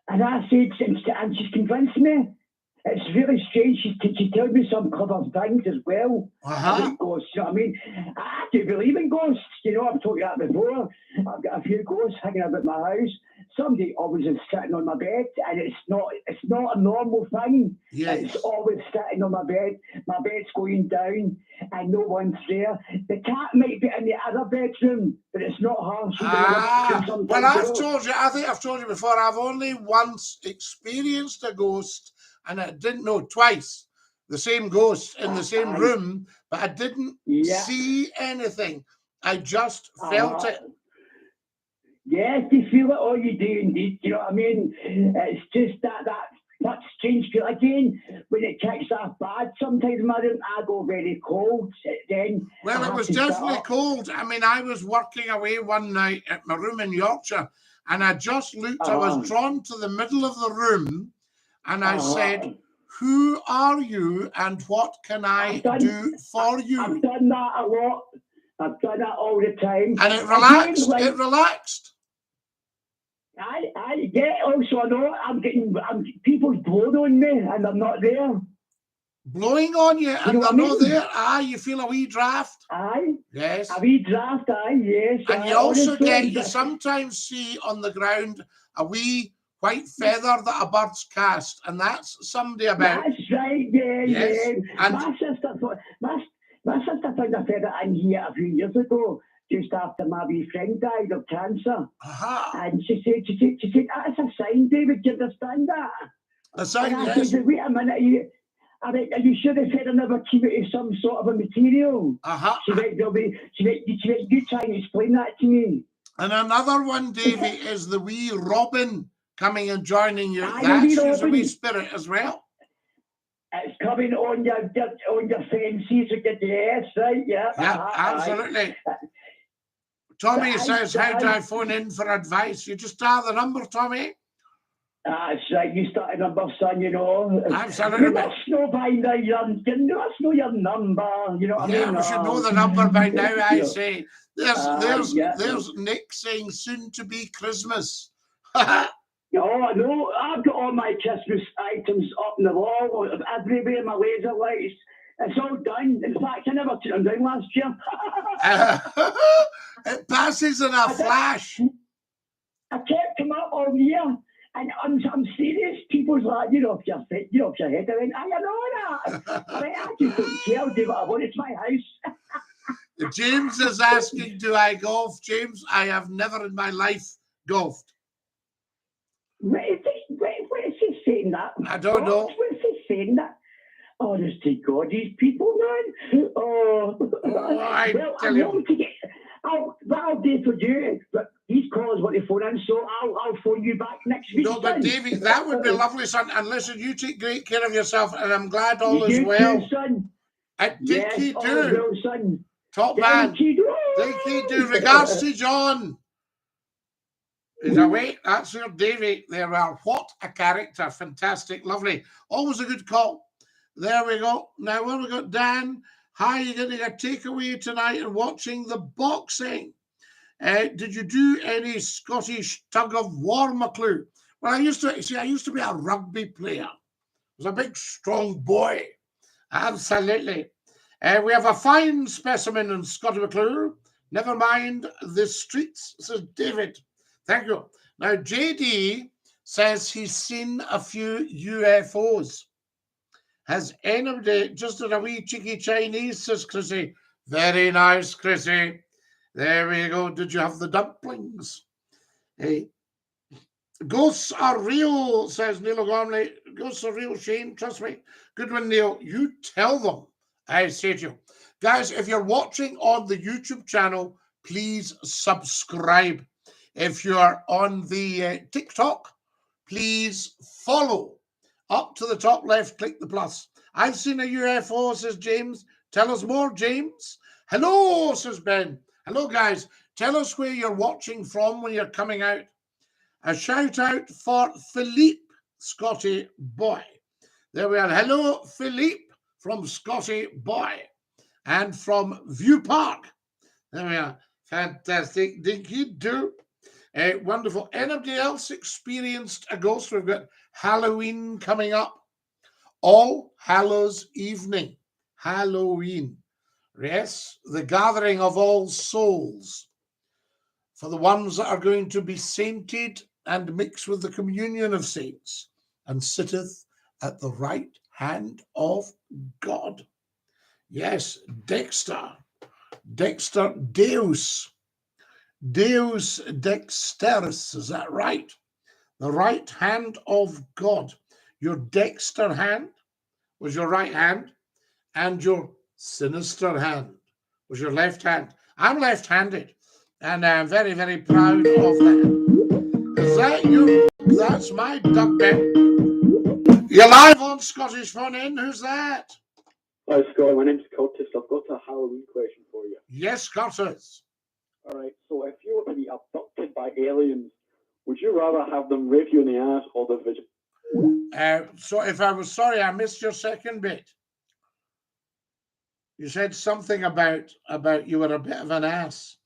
And I said, and she's convinced me. It's really strange. She told me some clever things as well. About ghosts, you know what I mean? I do believe in ghosts. You know, I've told you that before. I've got a few ghosts hanging about my house. Somebody always is sitting on my bed, and it's not a normal thing. Yes. It's always sitting on my bed. My bed's going down, and no one's there. The cat might be in the other bedroom, but it's not her. Well, I've told you. I think I've told you before. I've only once experienced a ghost. And I didn't know twice the same ghost in the same room, but I didn't see anything. I just felt it. Yes, you feel it, all you do indeed. You know what I mean? It's just that strange feel. Again, when it kicks off bad, sometimes I go very cold. Then well, it was definitely cold. I mean, I was working away one night at my room in Yorkshire, and I just looked. I was drawn to the middle of the room. And I said, who are you and what can I do for you? I've done that a lot. I've done that all the time. And it relaxed. It relaxed. I get also, I know I'm getting people's blowing on me and I'm not there. Blowing on you and they're not there. Aye, you feel a wee draft. Aye. Yes. A wee draft, aye, yes. And you also you sometimes see on the ground a wee white feather that a bird's cast, and that's somebody about. That's right, yeah. And my sister found a feather in here a few years ago, just after my wee friend died of cancer. And she said, that's a sign, David, do you understand that? A sign, and I yes. said, wait a minute, are you sure the feather never came out of some sort of a material? She went, you try and explain that to me. And another one, Davy, is the wee robin coming and joining you. That's a wee spirit as well. It's coming on your fences with the yes, right? Yeah. Absolutely. Tommy says, how do I phone in for advice? You just dial the number, Tommy. That's right, you started number, son, you know. Absolutely. You must know by now, you must know your number, you know what I mean? We should know the number by now, I say. There's yeah. Nick saying soon to be Christmas. Oh, I know. I've got all my Christmas items up on the wall, everywhere, my laser lights. It's all done. In fact, I never took them down last year. It passes in a flash. I kept them up all year. And I'm serious. People's like, you're off your head. I went, I know that. I just don't care. I'll do what I want. It's my house. James is asking, do I golf? James, I have never in my life golfed. What is he saying that? I don't know. What is he saying that? Honest to God, these people, man. I tell you. What I'll do for you, but these callers want to phone in, so I'll phone you back next week. No, but Davey, that would be lovely, son. And listen, you take great care of yourself, and I'm glad all is well. Too, son. At DINKY-DOO. Well, son. Top man. DINKY-DOO. Regards to John. He's away. That's your Davey. There are. What a character. Fantastic. Lovely. Always a good call. There we go. Now, what have we got? Dan. Hi, you're getting a takeaway tonight and watching the boxing. Did you do any Scottish tug of war, McClue? Well, I used to be a rugby player. I was a big, strong boy. Absolutely. We have a fine specimen in Scottie McClue. Never mind the streets, says David. Thank you. Now, JD says he's seen a few UFOs. Has anybody just done a wee cheeky Chinese, says Chrissy. Very nice, Chrissy. There we go. Did you have the dumplings? Hey. Ghosts are real, says Neil Gormley. Ghosts are real, Shane. Trust me. Good one, Neil. You tell them. I say to you. Guys, if you're watching on the YouTube channel, please subscribe. If you're on the TikTok, please follow. Up to the top left, click the plus. I've seen a UFO, says James. Tell us more, James. Hello, says Ben. Hello, guys. Tell us where you're watching from when you're coming out. A shout out for Philippe, Scotty boy. There we are. Hello, Philippe from Scotty boy and from View Park. There we are. Fantastic. DINKY-DOO. Wonderful. Anybody else experienced a ghost? We've got Halloween coming up. All Hallows Evening. Halloween. Yes, the gathering of all souls. For the ones that are going to be sainted and mixed with the communion of saints, and sitteth at the right hand of God. Yes, Dexter. Dexter Deus. Deus Dexterus, is that right? The right hand of God. Your Dexter hand was your right hand, and your sinister hand was your left hand. I'm left-handed, and I'm very, very proud of that. Is that you? That's my duck bell. You're live on Scottish Phone In. Who's that? Hi, Scott. My name's Curtis. I've got a Halloween question for you. Yes, Curtis. All right. So if you were to be abducted by aliens, would you rather have them rape you in the ass or the vagina? So if I was sorry, I missed your second bit. You said something about you were a bit of an ass.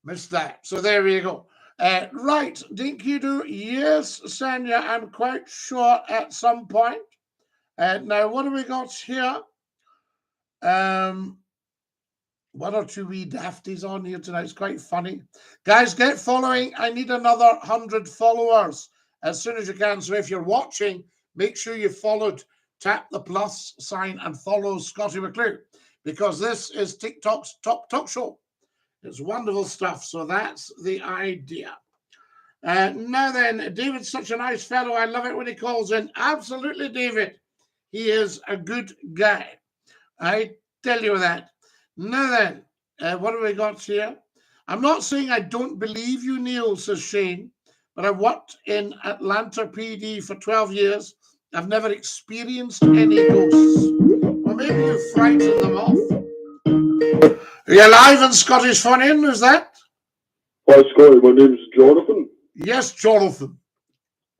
Missed that. So there we go. Right, DINKY-DOO. Yes, Sanya, I'm quite sure at some point. Now, what have we got here? One or two wee dafties on here tonight. It's quite funny. Guys, get following. I need another 100 followers as soon as you can. So if you're watching, make sure you followed. Tap the plus sign and follow Scottie McClue, because this is TikTok's top talk show. It's wonderful stuff. So that's the idea. Now then, David's such a nice fellow. I love it when he calls in. Absolutely, David. He is a good guy. I tell you that. Now then, what have we got here? I'm not saying I don't believe you, Neil, says Shane, but I worked in Atlanta PD for 12 years. I've never experienced any ghosts. Well, maybe you frightened them off. Are you live on Scottish Phone In? Is that? Hi, Scotty. My name's Jonathan. Yes, Jonathan.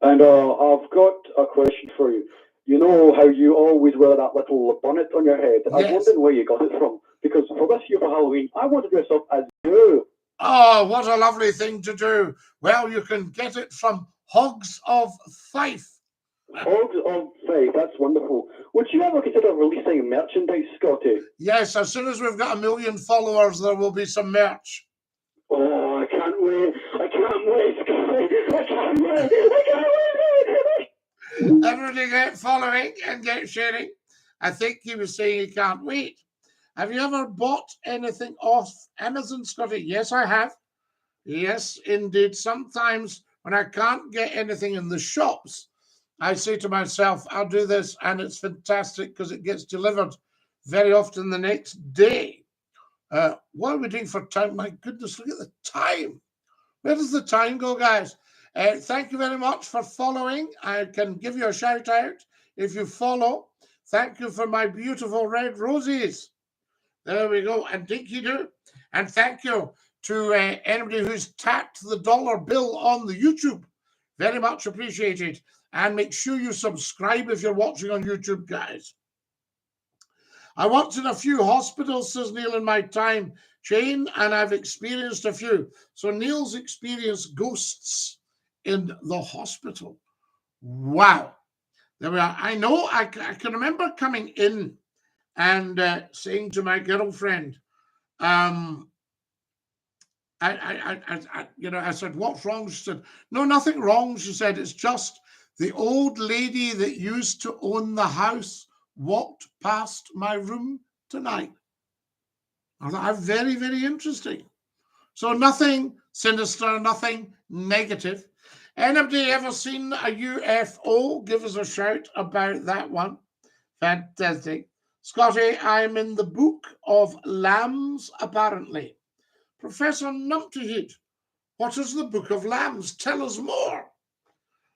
And I've got a question for you. You know how you always wear that little bonnet on your head? I was Yes. wondering where you got it from. Because for this year for Halloween, I want to dress up as you. Oh, what a lovely thing to do. Well, you can get it from Hogs of Fife. Hogs of Faith, that's wonderful. Would you ever consider releasing merchandise, Scotty? Yes, as soon as we've got 1 million followers, there will be some merch. Oh, I can't wait. I can't wait, Scotty. I can't wait. I can't wait. Everybody get following and get sharing. I think he was saying he can't wait. Have you ever bought anything off Amazon, Scotty? Yes, I have. Yes, indeed. Sometimes when I can't get anything in the shops, I say to myself, I'll do this, and it's fantastic because it gets delivered very often the next day. What are we doing for time? My goodness, look at the time. Where does the time go, guys? Thank you very much for following. I can give you a shout out if you follow. Thank you for my beautiful red roses. There we go. And DINKY-DOO. And thank you to anybody who's tapped the dollar bill on the YouTube. Very much appreciated. And make sure you subscribe if you're watching on YouTube, guys. I worked in a few hospitals, says Neil, in my time, Shane, and I've experienced a few. So Neil's experienced ghosts in the hospital. Wow. There we are. I know, I can remember coming in and saying to my girlfriend, I said, what's wrong? She said, no, nothing wrong. She said, it's just the old lady that used to own the house walked past my room tonight. I thought, very, very interesting. So nothing sinister, nothing negative. Anybody ever seen a UFO? Give us a shout about that one. Fantastic. Scotty, I'm in the Book of Lambs, apparently. Professor Numptyhead, what is the Book of Lambs? Tell us more.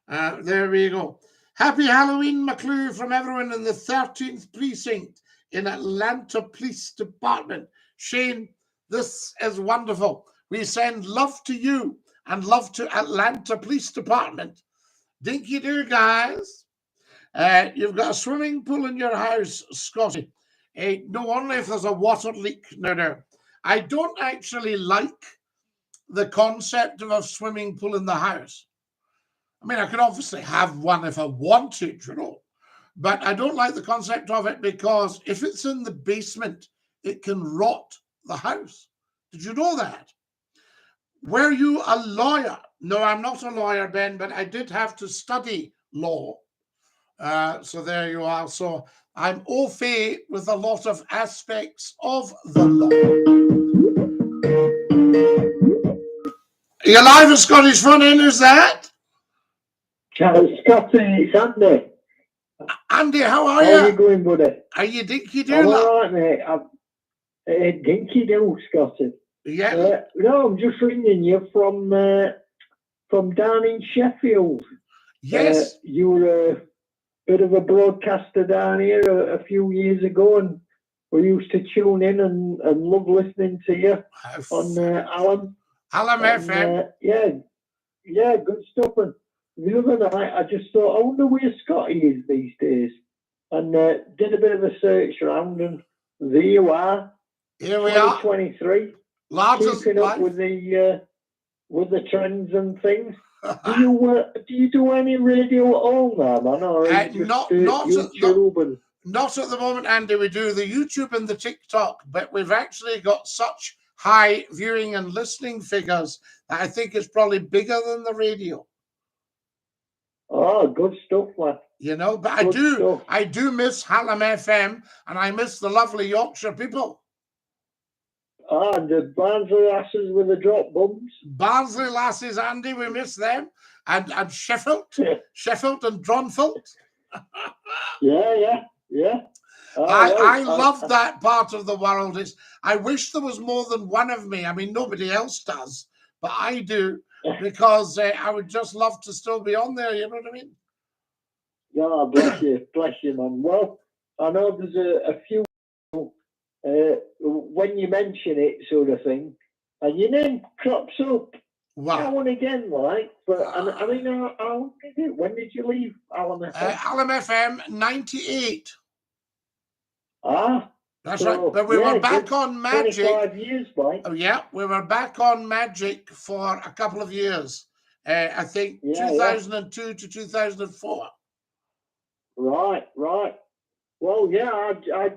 There we go. Happy Halloween, McClue, from everyone in the 13th Precinct in Atlanta Police Department. Shane, this is wonderful. We send love to you and love to Atlanta Police Department. DINKY-DOO, guys. You've got a swimming pool in your house, Scotty. No, only if there's a water leak. No. I don't actually like the concept of a swimming pool in the house. I mean, I could obviously have one if I wanted, but I don't like the concept of it because if it's in the basement, it can rot the house. Did you know that? Were you a lawyer? No, I'm not a lawyer, Ben, but I did have to study law. So there you are. So I'm au fait with a lot of aspects of the law. Are you live at Scottish Front End? Who's that? Scotty, it's Andy. Andy, how are How you? are you going, buddy? Are you DINKY-DOO? I'm all right, mate. DINKY-DOO, Scotty. Yeah. No, I'm just ringing you from down in Sheffield. Yes. You were a bit of a broadcaster down here a few years ago, and we used to tune in and love listening to you on Alan FM. Yeah, good stuff. And the other night, I just thought, I wonder where Scotty is these days, and did a bit of a search around, and there you are. Here we are. 2023. Keeping up with the trends and things. Do you do any radio at all now, man, or is it just YouTube? Not at the moment, Andy. We do the YouTube and the TikTok, but we've actually got such high viewing and listening figures that I think it's probably bigger than the radio. Oh, good stuff, man. You know, but I do miss Hallam FM, and I miss the lovely Yorkshire people. And the Barnsley lasses with the drop bums. Barnsley lasses, Andy, we miss them. And Sheffield, Sheffield and Dronfield. Yeah. I love that part of the world. I wish there was more than one of me. I mean, nobody else does, but I do, because I would just love to still be on there. You know what I mean? Yeah, bless you, man. Well, I know there's a few when you mention it, sort of thing, and your name crops up Wow. That one again, like, but I mean, how long is it? When did you leave Alam FM? Alam FM 98. Ah, That's so, right. But we were back good on Magic. 25 years, Mike. Oh, yeah, we were back on Magic for a couple of years. I think 2002 to 2004. Right. Well, yeah, I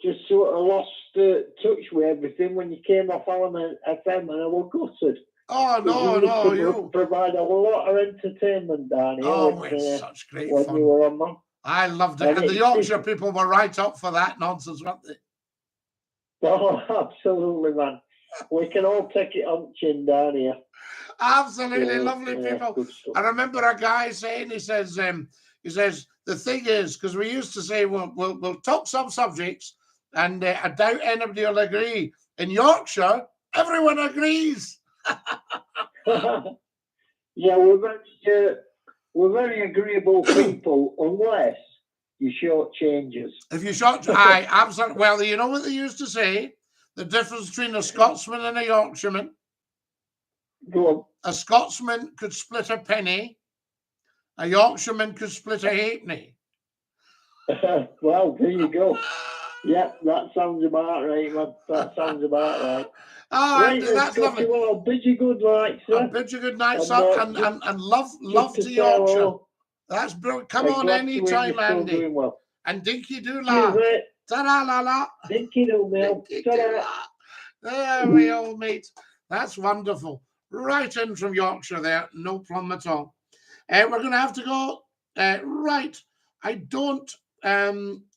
just sort of lost touch with everything when you came off Alam FM, and I was gutted. Oh, no, you provide a lot of entertainment down here. Oh, it's such great when fun. you were on, man. I loved it. And the Yorkshire people were right up for that nonsense, weren't they? Oh, absolutely, man. We can all take it on chin down here. Absolutely lovely people. I remember a guy saying, he says, the thing is, because we used to say, we'll talk some subjects, and I doubt anybody will agree. In Yorkshire, everyone agrees. Yeah, we're very agreeable people, unless you shortchange us. If you aye, absolutely. Well, you know what they used to say? The difference between a Scotsman and a Yorkshireman. Go on. A Scotsman could split a penny. A Yorkshireman could split a halfpenny. Well, there you go. Yeah, that sounds about right, man. That sounds about right. Right, that's lovely. Well, bid you good night, sir. Bid you good night, sir, and love to Yorkshire. Hello. That's brilliant. Come on anytime, Andy. Well. And DINKY-DOO, la. Ta-da, la, la. DINKY-DOO, Neil. Ta-da. There we all meet. That's wonderful. Right in from Yorkshire there. No problem at all. We're going to have to go. Right. I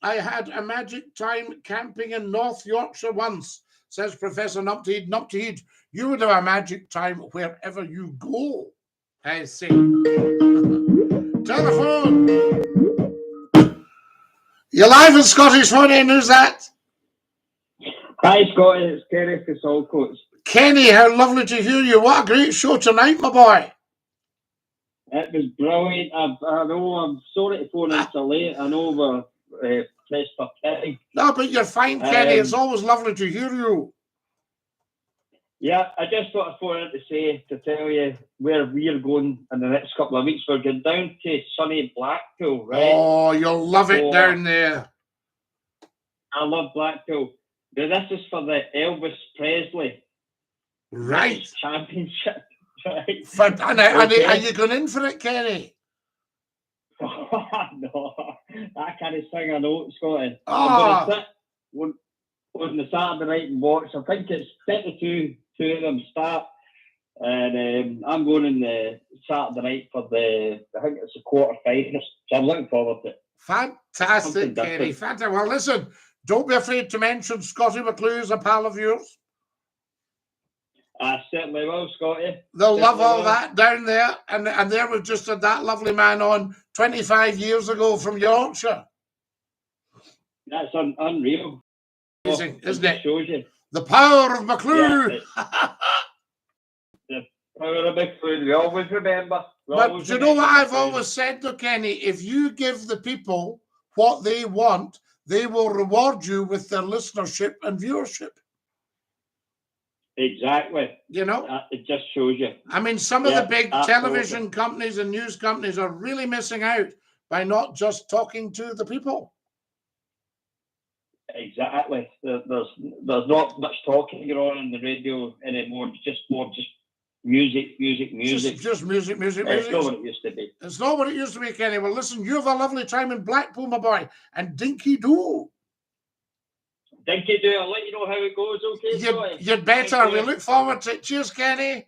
had a magic time camping in North Yorkshire once, says Professor Nupteed. Nupteed, you would have a magic time wherever you go, I say. Telephone. You're live in Scottish Morning. Who's that? Hi, Scotty. It's Kenny for Saltcoats. Kenny, how lovely to hear you. What a great show tonight, my boy. It was brilliant. I know I'm sorry to phone in so late. I know we're pressed for time. No, but you're fine, Kenny. It's always lovely to hear you. Yeah, I just thought I'd phone in to tell you where we're going in the next couple of weeks. We're going down to sunny Blackpool, right? Oh, you'll love it down there. I love Blackpool. Now, this is for the Elvis Presley Championship. Right? Are you going in for it, Kenny? No, I can't sing a note, Scotty. Oh. I'm going to sit on the Saturday night and watch. I think it's 32 of them start. And I'm going in the Saturday night for I think it's the quarterfinals. So I'm looking forward to it. Fantastic, Kenny. Fantastic. Well, listen, don't be afraid to mention Scottie McClue is a pal of yours. I certainly will, Scotty. They'll love all that down there. And there we've just had that lovely man on 25 years ago from Yorkshire. That's unreal. Amazing, isn't it? Shows you. The power of McClue. Yeah, the power of McClue. We always remember. But you know what I've always said though, Kenny? If you give the people what they want, they will reward you with their listenership and viewership. Exactly. You know? It just shows you. I mean, some of the big television companies and news companies are really missing out by not just talking to the people. Exactly. There's not much talking going on the radio anymore. It's just music. Just music. It's not what it used to be. It's not what it used to be, Kenny. Well, listen, you have a lovely time in Blackpool, my boy. And DINKY-DOO. DINKY-DOO. I'll let you know how it goes, okay? You'd better. We look forward to it. Cheers, Kenny.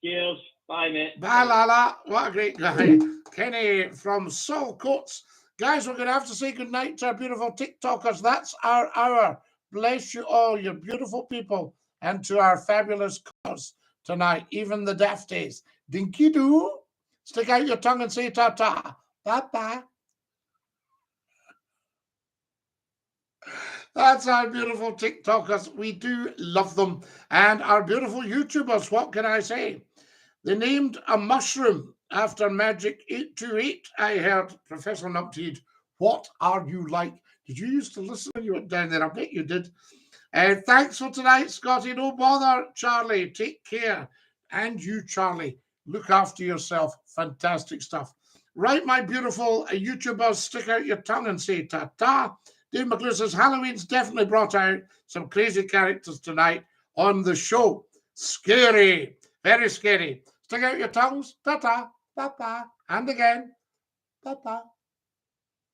Cheers. Bye, mate. Bye, Lala. What a great guy. Kenny from Saltcoats. Guys, we're going to have to say goodnight to our beautiful TikTokers. That's our hour. Bless you all, you beautiful people. And to our fabulous cause tonight, even the dafties. DINKY-DOO. Stick out your tongue and say ta-ta. Bye-bye. That's our beautiful TikTokers. We do love them. And our beautiful YouTubers, what can I say? They named a mushroom after Magic 828. I heard Professor Nupteed, what are you like? Did you used to listen when you went down there? I bet you did. Thanks for tonight, Scotty. No bother, Charlie. Take care. And you, Charlie, look after yourself. Fantastic stuff. Right, my beautiful YouTubers, stick out your tongue and say ta-ta. Dave McClue says Halloween's definitely brought out some crazy characters tonight on the show. Scary. Very scary. Stick out your tongues. Ta-ta. Ta-ta. And again. Ta-ta.